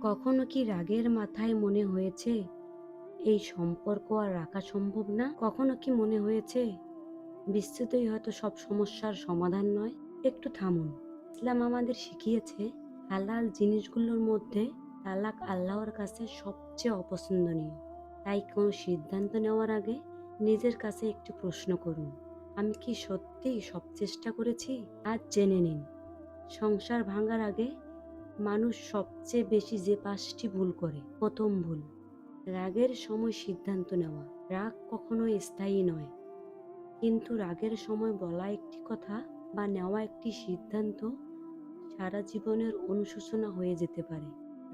কখনো কি রাগের মাথায় মনে হয়েছে এই সম্পর্ক আর রাখা সম্ভব না? কখনো কি মনে হয়েছে বিচ্ছেদই হয়তো সব সমস্যার সমাধান নয়? একটু থামুন। ইসলাম আমাদের শিখিয়েছে হালাল জিনিসগুলোর মধ্যে তালাক আল্লাহর কাছে সবচেয়ে অপছন্দনীয়। তাই কোনো সিদ্ধান্ত নেওয়ার আগে নিজের কাছে একটু প্রশ্ন করুন, আমি কি সত্যিই সব চেষ্টা করেছি? আজ জেনে নিন, সংসার ভাঙার আগে মানুষ সবচেয়ে বেশি যে ৫টি ভুল করে। প্রথম ভুল, রাগের সময় সিদ্ধান্ত নেওয়া। রাগ কখনোই স্থায়ী নয়, কিন্তু রাগের সময় বলা একটি কথা বা নেওয়া একটি সিদ্ধান্ত সারা জীবনের অনুশোচনা হয়ে যেতে পারে।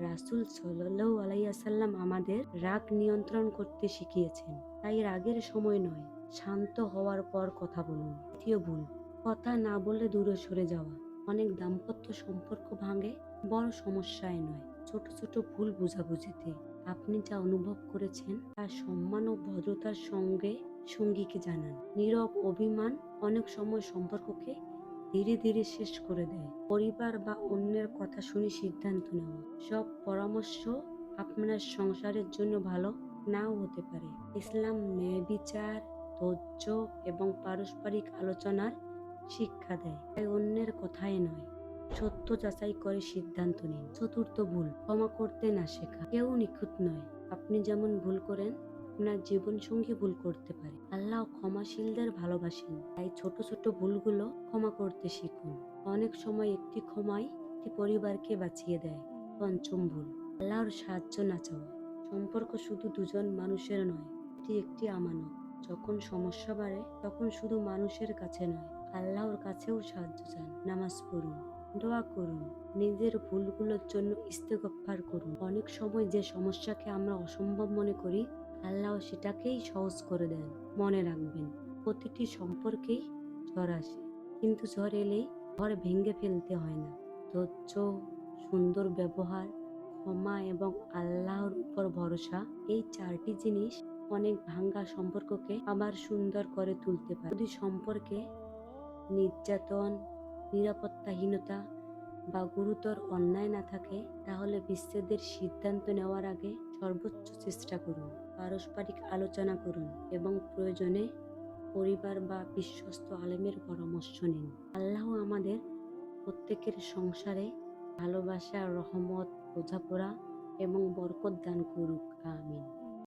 রাসূল সাল্লাল্লাহু আলাইহি ওয়াসাল্লাম আমাদের রাগ নিয়ন্ত্রণ করতে শিখিয়েছেন। তাই রাগের সময় নয়, শান্ত হওয়ার পর কথা বলুন। দ্বিতীয় ভুল, কথা না বলে দূরে সরে যাওয়া। অনেক দাম্পত্য সম্পর্ক ভাঙে বড় সমস্যায় নয়, ছোট ছোট ভুল বোঝাবুঝিতে। আপনি যা অনুভব করেছেন তার সম্মান ও ভদ্রতার সঙ্গে সঙ্গীকে জানান। নীরব অভিমান অনেক সময় সম্পর্ককে ধীরে ধীরে শেষ করে দেয়। পরিবার বা অন্যের কথা শুনে সিদ্ধান্ত নেওয়া। সব পরামর্শ আপনার সংসারের জন্য ভালো নাও হতে পারে। ইসলাম ন্যায় বিচার, ধৈর্য এবং পারস্পরিক আলোচনার শিক্ষা দেয়। তাই অন্যের কথায় নয়, সত্য যাচাই করে সিদ্ধান্ত নিন। চতুর্থ ভুল, ক্ষমা করতে না শেখা। কেউ নিখুঁত নয়। আপনি যেমন ভুল করেন, আপনার জীবন সঙ্গী ভুল করতে পারে। আল্লাহ ক্ষমাশীলদের ভালোবাসেন। তাই ছোট ছোট ভুলগুলো ক্ষমা করতে শিখুন। অনেক সময় একটি ক্ষমাই একটি পরিবারকে বাঁচিয়ে দেয়। পঞ্চম ভুল, আল্লাহর সাহায্য না চাওয়া। সম্পর্ক শুধু দুজন মানুষের নয়, এটি একটি আমানত। যখন সমস্যা বাড়ে তখন শুধু মানুষের কাছে নয়, আল্লাহর কাছেও সাহায্য চান। নামাজ পড়ুন, দোয়া করুন, নিজের ভুলগুলোর জন্য ইস্তেগফার করুন। অনেক সময় যে সমস্যাকে আমরা অসম্ভব মনে করি, আল্লাহ সেটাকেই সহজ করে দেন। মনে রাখবেন, প্রতিটি সম্পর্কেই ঝড় আসে, কিন্তু ঝড় এলেই ঘর ভেঙে ফেলতে হয় না। ধৈর্য, সুন্দর ব্যবহার, ক্ষমা এবং আল্লাহর উপর ভরসা, এই 4টি জিনিস অনেক ভাঙ্গা সম্পর্ককে আবার সুন্দর করে তুলতে পারে। যদি সম্পর্কে নির্যাতন, নিরাপত্তাহীনতা বা গুরুতর অন্যায় না থাকে, তাহলে বিচ্ছেদের সিদ্ধান্ত নেওয়ার আগে সর্বোচ্চ চেষ্টা করুন। পারস্পরিক আলোচনা করুন এবং প্রয়োজনে পরিবার বা বিশ্বস্ত আলেমের পরামর্শ নিন। আল্লাহ আমাদের প্রত্যেকের সংসারে ভালোবাসা, রহমত, বোঝাপড়া এবং বরকত দান করুক। আমিন।